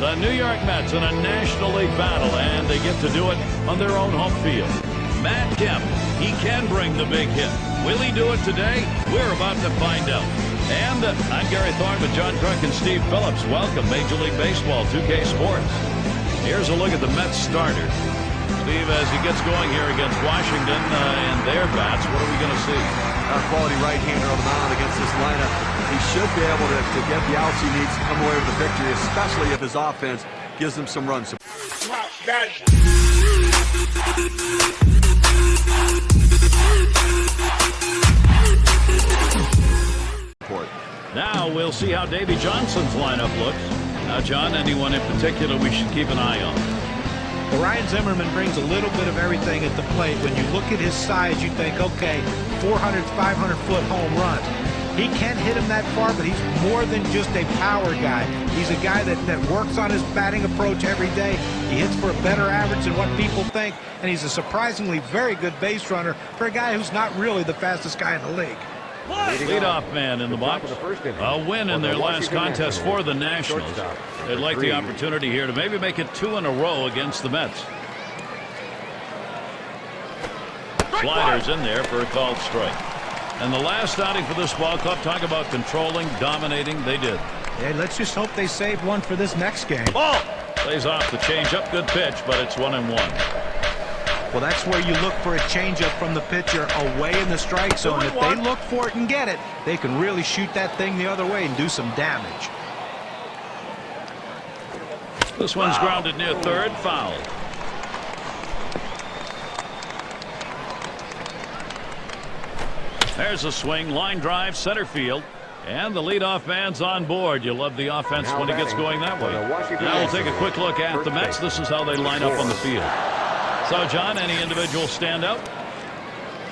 The New York Mets in a National League battle, and they get to do it on their own home field. Matt Kemp, he can bring the big hit. Will he do it today? We're about to find out. And I'm Gary Thorne with John Kruk and Steve Phillips. Welcome, Major League Baseball, 2K Sports. Here's a look at the Mets starter. Steve, as he gets going here against Washington and their bats, what are we going to see? A quality right-hander on the mound against this lineup. He should be able to get the outs he needs to come away with a victory, especially if his offense gives him some runs. Now we'll see how Davy Johnson's lineup looks. Now, John, anyone in particular we should keep an eye on? Well, Ryan Zimmerman brings a little bit of everything at the plate. When you look at his size, you think, okay, 400, 500-foot home runs. He can't hit him that far, but he's more than just a power guy. He's a guy that works on his batting approach every day. He hits for a better average than what people think, and he's a surprisingly very good base runner for a guy who's not really the fastest guy in the league. Leadoff man in the box. A win in their last contest for the Nationals. They'd like the opportunity here to maybe make it 2 in a row against the Mets. Sliders in there for a called strike. And the last outing for this ball club, talk about controlling, dominating, they did. Hey, let's just hope they save one for this next game. Ball! Plays off the changeup, good pitch, but it's 1-1. Well, that's where you look for a changeup from the pitcher away in the strike zone. If they look for it and get it, they can really shoot that thing the other way and do some damage. This one's grounded near third, foul. There's a swing, line drive, center field, and the leadoff man's on board. You love the offense when it gets going that way. Now we'll take a quick look at the Mets. This is how they line up on the field. So, John, any individual stand out?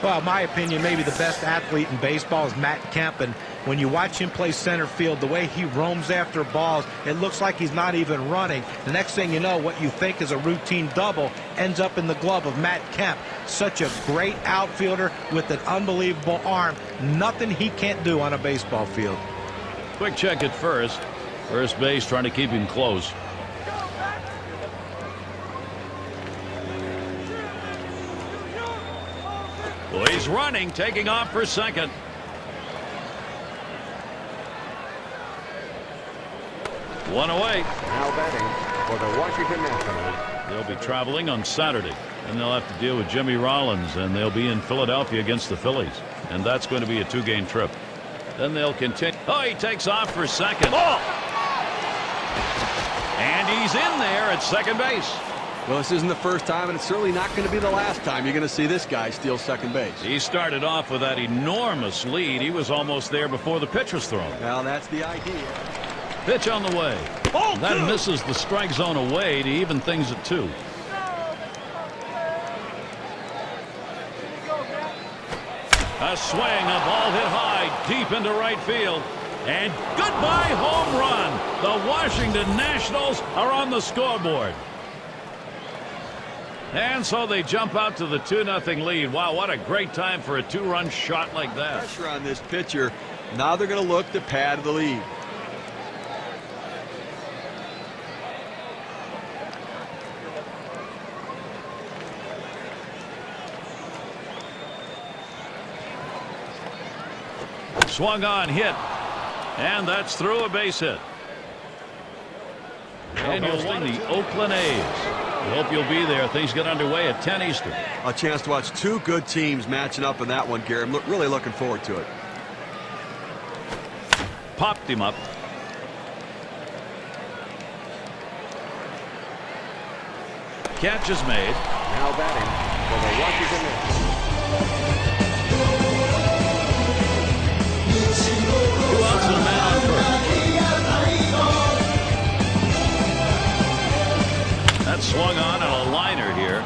Well, in my opinion, maybe the best athlete in baseball is Matt Kemp, and when you watch him play center field, the way he roams after balls, it looks like he's not even running. The next thing you know, what you think is a routine double ends up in the glove of Matt Kemp. Such a great outfielder with an unbelievable arm. Nothing he can't do on a baseball field. Quick check at first. First base trying to keep him close. Well, he's running, taking off for second. One away. Now batting for the Washington Nationals. They'll be traveling on Saturday, and they'll have to deal with Jimmy Rollins, and they'll be in Philadelphia against the Phillies, and that's going to be a 2-game trip. Then they'll continue. Oh, he takes off for second. Oh! And he's in there at second base. Well, this isn't the first time, and it's certainly not going to be the last time you're going to see this guy steal second base. He started off with that enormous lead. He was almost there before the pitch was thrown. Well, that's the idea. Pitch on the way. Oh, that misses the strike zone away to even things at 2. A swing, a ball hit high, deep into right field. And goodbye home run. The Washington Nationals are on the scoreboard. And so they jump out to the 2-0 lead. Wow, what a great time for a 2-run shot like that. Pressure on this pitcher. Now they're going to look to pad the lead. Swung on, hit, and that's through a base hit. And you'll win the Oakland A's. We hope you'll be there. Things get underway at 10 Eastern. A chance to watch 2 good teams matching up in that one, Gary. I'm really looking forward to it. Popped him up. Catch is made. Now batting for the Washington Nationals. 2 outs and a man on first. That swung on a liner here.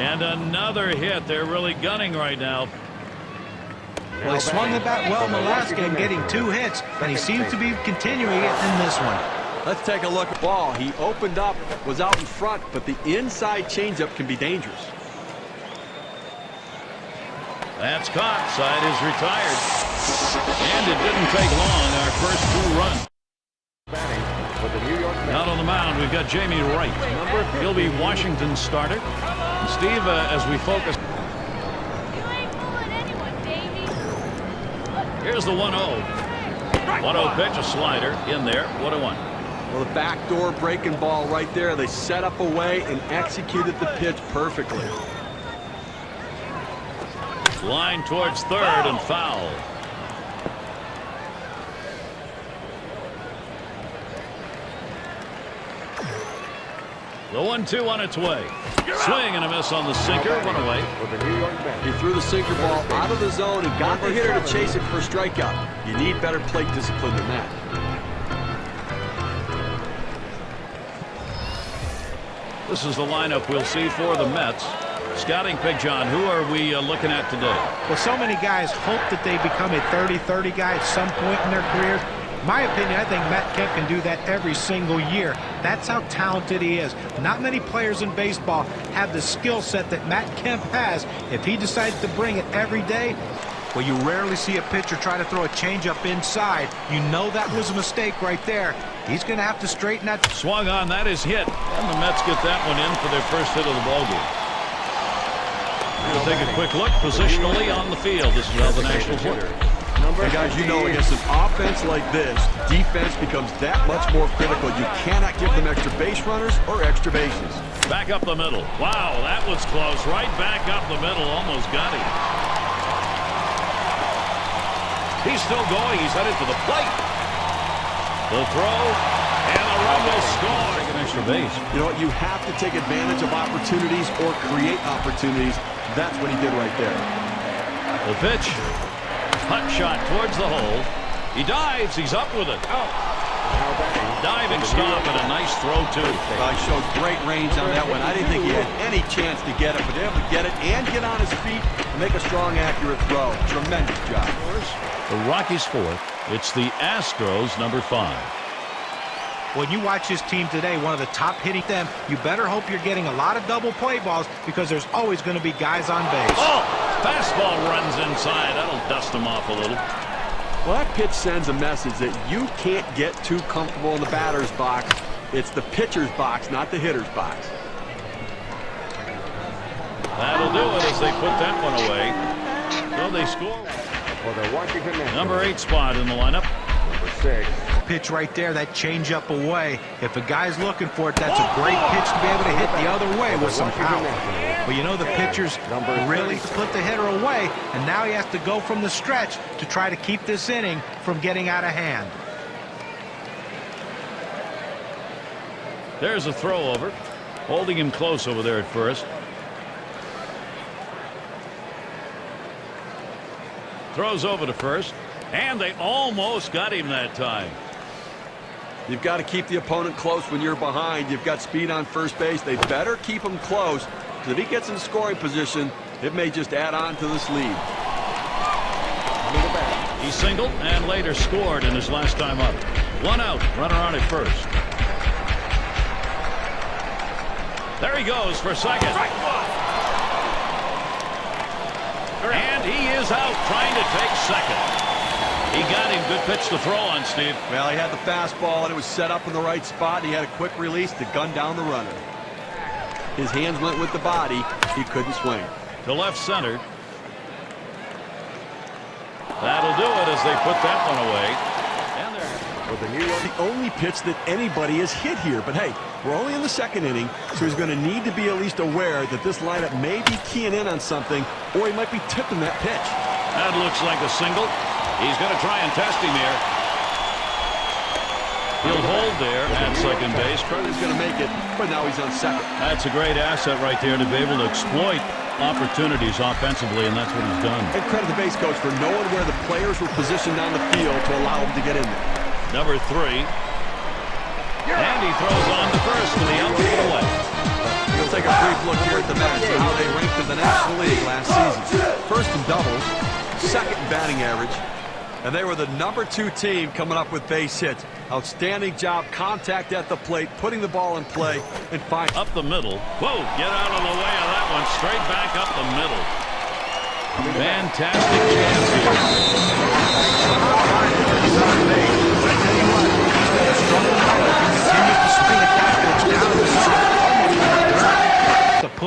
And another hit. They're really gunning right now. Well, he swung the bat well in the last game, getting 2 hits, and he seems to be continuing it in this one. Let's take a look at the ball. He opened up, was out in front, but the inside changeup can be dangerous. That's caught. Side is retired. And it didn't take long. Our first 2 runs. Batting for the New York Out on the mound, we've got Jamie Wright. He'll be Washington's starter. And Steve, as we focus. Here's the 1-0. 1-0 pitch, a slider in there. 1-1. Well, the backdoor breaking ball right there. They set up a way and executed the pitch perfectly. Line towards third and foul. The 1-2 on its way. Swing and a miss on the sinker. One away. He threw the sinker ball out of the zone and got the hitter to chase it for a strikeout. You need better plate discipline than that. This is the lineup we'll see for the Mets. Scouting Big John, who are we looking at today? Well, so many guys hope that they become a 30-30 guy at some point in their careers. My opinion, I think Matt Kemp can do that every single year. That's how talented he is. Not many players in baseball have the skill set that Matt Kemp has. If he decides to bring it every day, well, you rarely see a pitcher try to throw a changeup inside. You know that was a mistake right there. He's going to have to straighten that. Swung on, that is hit. And the Mets get that one in for their first hit of the ballgame. We'll take a quick look positionally on the field. This is how the Nationals look. Hey guys, you know against an offense like this, defense becomes that much more critical. You cannot give them extra base runners or extra bases. Back up the middle. Wow, that was close. Right back up the middle. Almost got him. He's still going. He's headed to the plate. The throw, and the run will score. Take an extra base. You know what? You have to take advantage of opportunities or create opportunities. That's what he did right there. The pitch. Hut shot towards the hole. He dives. He's up with it. Diving stop and a nice throw, too. I showed great range on that one. I didn't think he had any chance to get it, but able to get it and get on his feet and make a strong, accurate throw. Tremendous job. The Rockies fourth. It's the Astros number 5. When you watch his team today, one of the top hitting them, you better hope you're getting a lot of double play balls because there's always going to be guys on base. Oh, fastball runs inside. That'll dust him off a little. Well, that pitch sends a message that you can't get too comfortable in the batter's box. It's the pitcher's box, not the hitter's box. That'll do it as they put that one away. So they score. For the Washington Nationals. Number 8 spot in the lineup. Number 6. Pitch right there, that changeup away. If a guy's looking for it, that's a great pitch to be able to hit the other way with some power. But you know the pitcher's really put the hitter away, and now he has to go from the stretch to try to keep this inning from getting out of hand. There's a throw over. Holding him close over there at first. Throws over to first. And they almost got him that time. You've got to keep the opponent close when you're behind. You've got speed on first base. They better keep him close. If he gets in scoring position, it may just add on to this lead. He singled and later scored in his last time up. 1 out, runner on at first. There he goes for second. And he is out trying to take second. He got him. Good pitch to throw on, Steve. Well, he had the fastball, and it was set up in the right spot, and he had a quick release to gun down the runner. His hands went with the body. He couldn't swing. To left center. That'll do it as they put that one away. And the only pitch that anybody has hit here. But, hey, we're only in the second inning, so he's going to need to be at least aware that this lineup may be keying in on something, or he might be tipping that pitch. That looks like a single. He's going to try and test him here. He'll hold there at second base. He's going to make it, but now he's on second. That's a great asset right there to be able to exploit opportunities offensively, and that's what he's done. And credit the base coach for knowing where the players were positioned on the field to allow him to get in there. Number 3. And he throws on to first, and the outfield away. We'll take a brief look here at the Mets and how they ranked in the National League last season. First in doubles, second in batting average, and they were the number 2 team coming up with base hits. Outstanding job, contact at the plate, putting the ball in play, and find up the middle. Whoa, get out of the way of that one. Straight back up the middle. Fantastic chance here.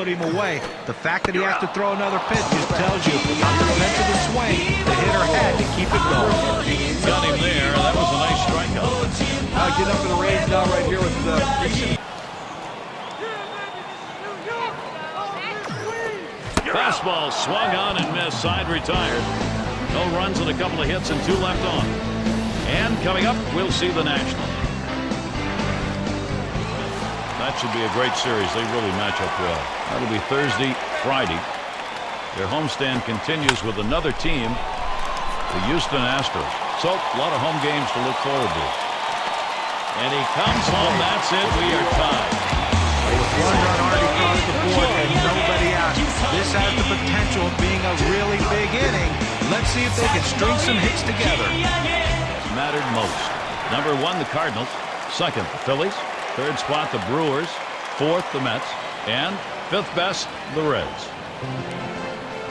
put him away. The fact that he has to throw another pitch just tells you how the sense of the swing the hitter had to keep it going. Got him there. That was a nice strikeout. Get up in the range now right here with decent. Fastball swung on and missed. Side retired. No runs and a couple of hits and 2 left on. And coming up, we'll see the Nationals. That should be a great series. They really match up well. That'll be Thursday, Friday. Their homestand continues with another team, the Houston Astros. So, a lot of home games to look forward to. And he comes home. That's it. We are tied. With 1 run already across the board and nobody out. This has the potential of being a really big inning. Let's see if they can string some hits together. Mattered most. Number 1, the Cardinals. 2nd, the Phillies. 3rd spot, the Brewers. 4th, the Mets. And 5th best, the Reds.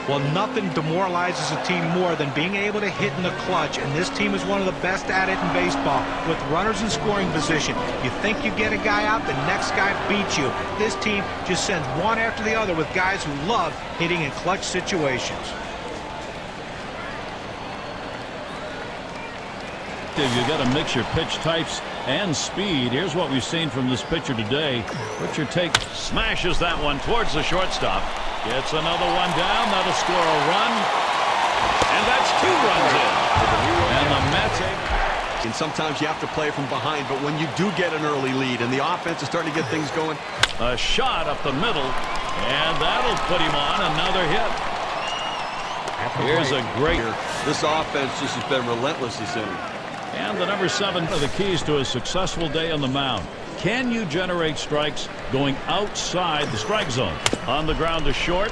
Well, nothing demoralizes a team more than being able to hit in the clutch, and this team is one of the best at it in baseball. With runners in scoring position, you think you get a guy out, the next guy beats you. This team just sends one after the other with guys who love hitting in clutch situations. You got to mix your pitch types and speed. Here's what we've seen from this pitcher today. What's your take? Smashes that one towards the shortstop. Gets another one down. That'll score a run. And that's 2 runs in. And the Mets. And sometimes you have to play from behind, but when you do get an early lead and the offense is starting to get things going. A shot up the middle. And that'll put him on another hit. Here's a great. This offense just has been relentless this inning. And the number 7 of the keys to a successful day on the mound. Can you generate strikes going outside the strike zone? On the ground to short.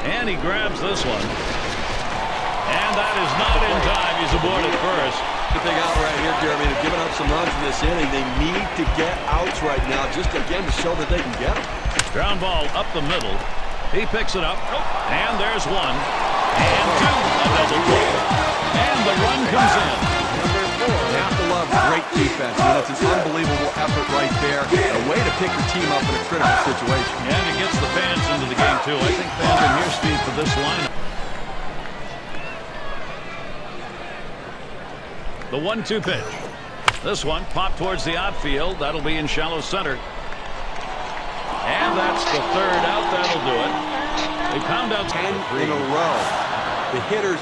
And he grabs this one. And that is not in time. He's aboard at first. The thing out right here, Jeremy, they've given up some runs in this inning. They need to get outs right now, just again to show that they can get them. Ground ball up the middle. He picks it up. And there's 1. And 2. A double play. And the run comes in. You have to love great defense. That's an unbelievable effort right there. A way to pick your team up in a critical situation. And it gets the fans into the game, too. I think fans are here, Steve, for this lineup. The 1-2 pitch. This one popped towards the outfield. That'll be in shallow center. And that's the 3rd out. That'll do it. They pound out 10 in a row. The hitters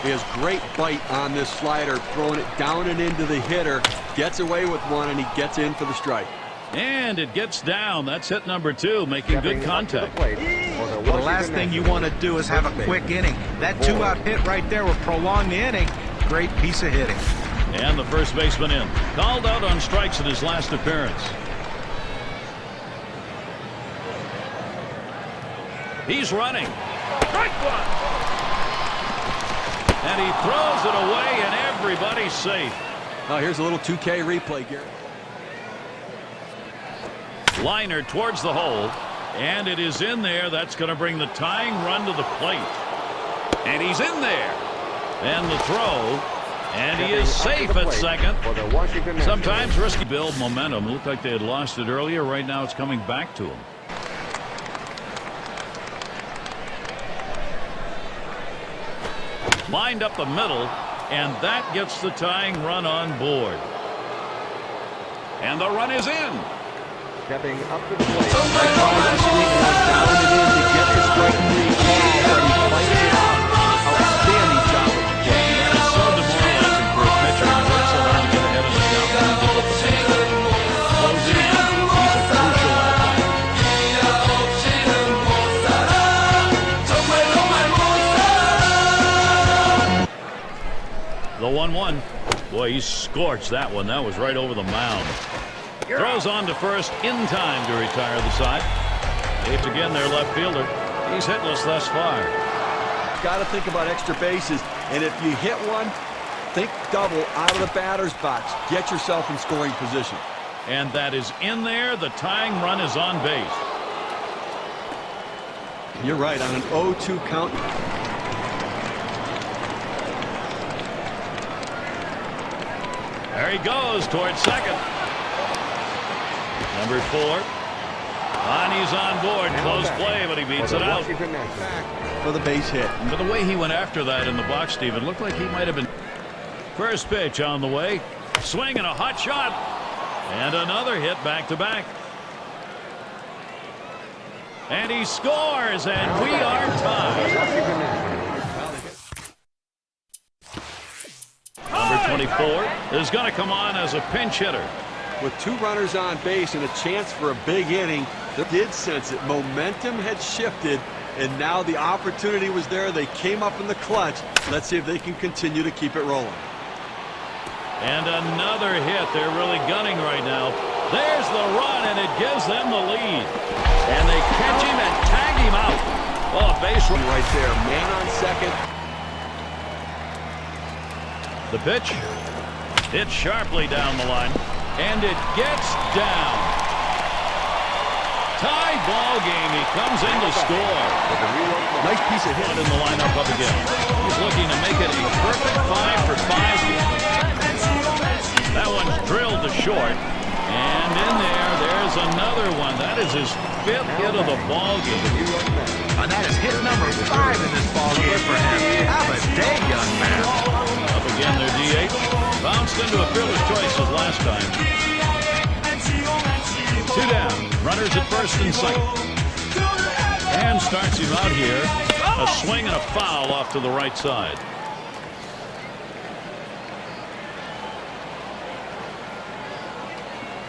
he has great bite on this slider, throwing it down and into the hitter. Gets away with 1, and he gets in for the strike. And it gets down. That's hit number 2, making good contact. The last thing you want to do is have a quick inning. That 2-out hit right there will prolong the inning. Great piece of hitting. And the first baseman in. Called out on strikes in his last appearance. He's running. Strike 1. And he throws it away, and everybody's safe. Oh, here's a little 2K replay, Gary. Liner towards the hole, and it is in there. That's going to bring the tying run to the plate. And he's in there. And the throw, and he is safe at second. Sometimes risky build momentum. Looked like they had lost it earlier. Right now it's coming back to him. Lined up the middle, and that gets the tying run on board. And the run is in. Stepping up to the plate. Down and in to get the strike 3 call, but he fights it out. Outstanding job with the play. That is so demoralizing for a pitcher. He works so hard to get ahead of the count. Closing in. He's a crucial athlete. The 1-1. Boy, he scorched that one. That was right over the mound. Throws on to first in time to retire the side. It's again their left fielder. He's hitless thus far. Got to think about extra bases, and if you hit one, think double out of the batter's box. Get yourself in scoring position. And that is in there. The tying run is on base. You're right, on an 0-2 count. There he goes towards second. Number 4. And he's on board. Close play, but he beats it out. For the base hit. For the way he went after that in the box, Steve, it looked like he might have been. First pitch on the way. Swing and a hot shot. And another hit back-to-back. And he scores, and we are tied. Number 24 is going to come on as a pinch hitter. With 2 runners on base and a chance for a big inning, they did sense it. Momentum had shifted, and now the opportunity was there. They came up in the clutch. Let's see if they can continue to keep it rolling. And another hit. They're really gunning right now. There's the run, and it gives them the lead. And they catch him and tag him out. Oh, base run right there. Man on second. The pitch. Hit sharply down the line. And it gets down. Tie ball game. He comes in to score. Nice piece of hit. In the lineup up again. He's looking to make it a perfect 5 for 5. That one's drilled to short. And in there's another one. That is his 5th hit of the ball game. And that is hit number 5 in this ball game for him. Have a day, young man. Up again, their DH. Bounced into a fielder's choice as last time. 2 down. Runners at first and second. And starts him out here. A swing and a foul off to the right side.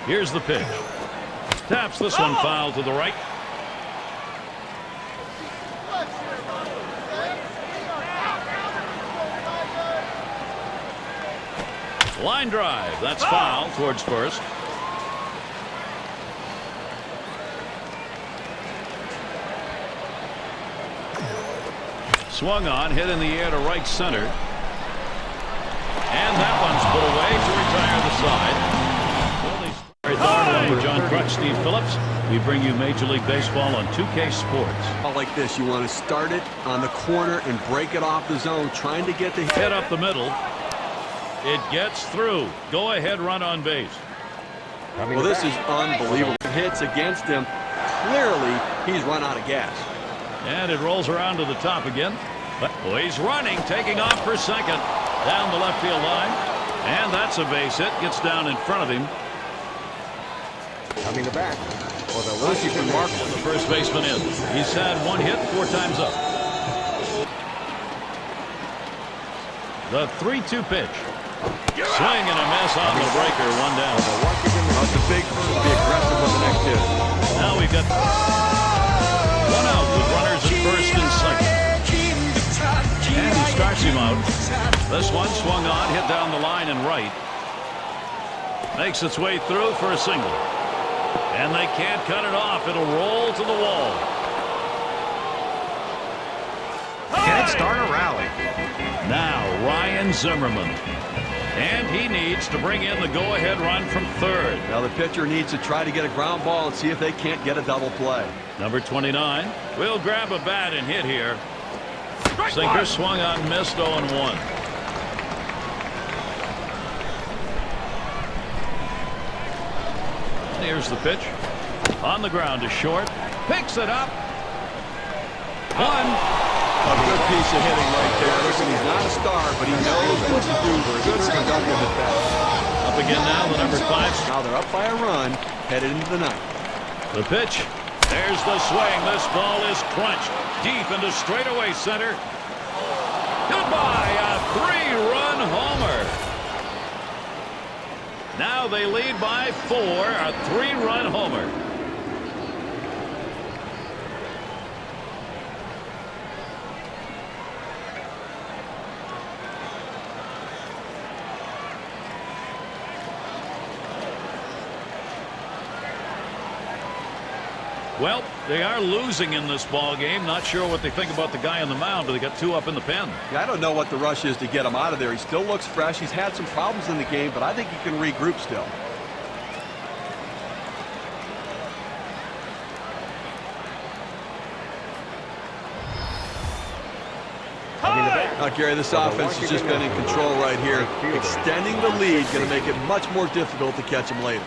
Here's the pitch. Taps this one foul to the right. Line drive. That's foul towards first. Swung on, hit in the air to right center. And that one's put away to retire the side. John Crutch, Steve Phillips. We bring you Major League Baseball on 2K Sports. Like this, you want to start it on the corner and break it off the zone, trying to get the hit up the middle. It gets through. Go ahead, run on base. Well, this is unbelievable. Hits against him. Clearly, he's run out of gas. And it rolls around to the top again. Oh, he's running, taking off for second. Down the left field line. And that's a base hit. Gets down in front of him. Coming to bat. The first baseman in. He's had 1 hit 4 times up. The 3-2 pitch. Swing and a miss on the breaker. 1 down. That's a big first. Be aggressive with the next hit. Now we've got 1 out with runners at first and second. And he starts him out. This one swung on, hit down the line and right. Makes its way through for a single. And they can't cut it off. It'll roll to the wall. Can it start a rally? Now Ryan Zimmerman. And he needs to bring in the go-ahead run from third. Now the pitcher needs to try to get a ground ball and see if they can't get a double play. Number 29 will grab a bat and hit here. Sinker swung on, missed 0-1. Here's the pitch. On the ground to short. Picks it up. 1. A good piece of hitting right there. Listen, he's not a star, but he knows what to do for a good productive at bat. Up again now, the number 5. Now they're up by a run, headed into the ninth. The pitch. There's the swing. This ball is crunched deep into straightaway center. Goodbye, a 3-run homer. Now they lead by 4, a 3-run homer. Well, they are losing in this ball game. Not sure what they think about the guy on the mound, but they got 2 up in the pen. Yeah, I don't know what the rush is to get him out of there. He still looks fresh. He's had some problems in the game, but I think he can regroup still. Now, Gary, this offense has just been in control right here. Extending the lead going to make it much more difficult to catch him later.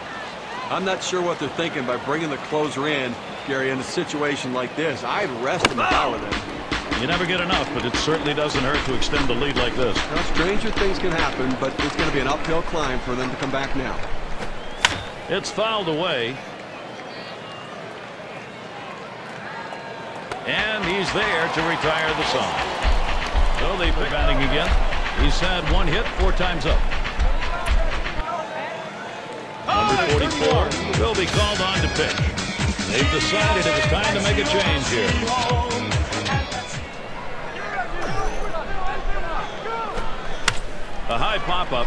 I'm not sure what they're thinking by bringing the closer in, Gary, in a situation like this. I'd rest him if I were them. You never get enough, but it certainly doesn't hurt to extend the lead like this. Now, stranger things can happen, but it's going to be an uphill climb for them to come back now. It's fouled away. And he's there to retire the side. So they've been batting again. He's had one hit 4 times up. Number 44 will be called on to pitch. They've decided it was time to make a change here. A high pop-up.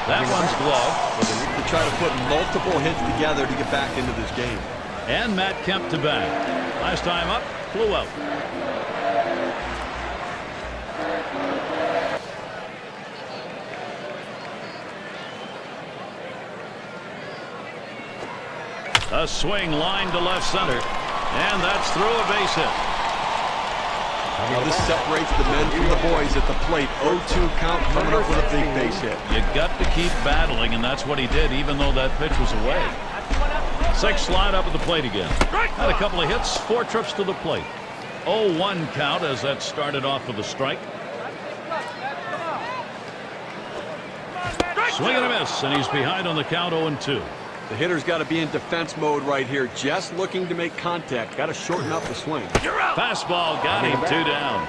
That one's gloved. To try to put multiple hits together to get back into this game. And Matt Kemp to bat. Last time up, flew out. A swing line to left center. And that's through a base hit. Now this separates the men from the boys at the plate. 0-2 count, coming up with a big base hit. You got to keep battling, and that's what he did, even though that pitch was away. 6 slide up at the plate again. Had a couple of hits, 4 trips to the plate. 0-1 count as that started off with a strike. Swing and a miss, and he's behind on the count 0-2. The hitter's got to be in defense mode right here, just looking to make contact. Got to shorten up the swing. Fastball got him 2 down.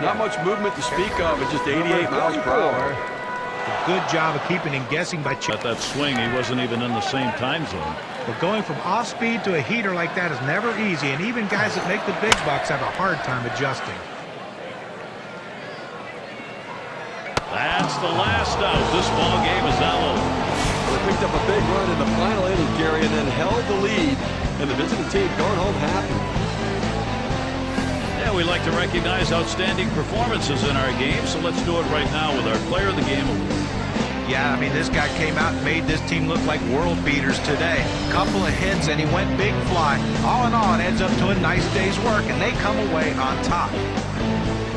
Not much movement to speak of. It's just 88 miles per hour. A good job of keeping him guessing by At that swing, he wasn't even in the same time zone. But going from off speed to a heater like that is never easy, and even guys that make the big bucks have a hard time adjusting. That's the last out. This ball game is now over. They picked up a big run in the final inning, Gary, and then held the lead, and the visiting team going home happy. Yeah, we like to recognize outstanding performances in our game, so let's do it right now with our Player of the Game award. Yeah, I mean, this guy came out and made this team look like world beaters today. Couple of hits, and he went big fly. All in all, it adds up to a nice day's work, and they come away on top.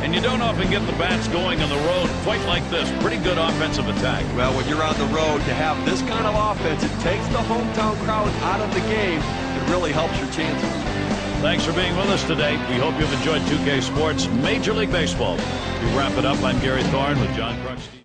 And you don't often get the bats going on the road quite like this. Pretty good offensive attack. Well, when you're on the road, to have this kind of offense, it takes the hometown crowd out of the game. It really helps your chances. Thanks for being with us today. We hope you've enjoyed 2K Sports Major League Baseball. We wrap it up. I'm Gary Thorne with John Crunch.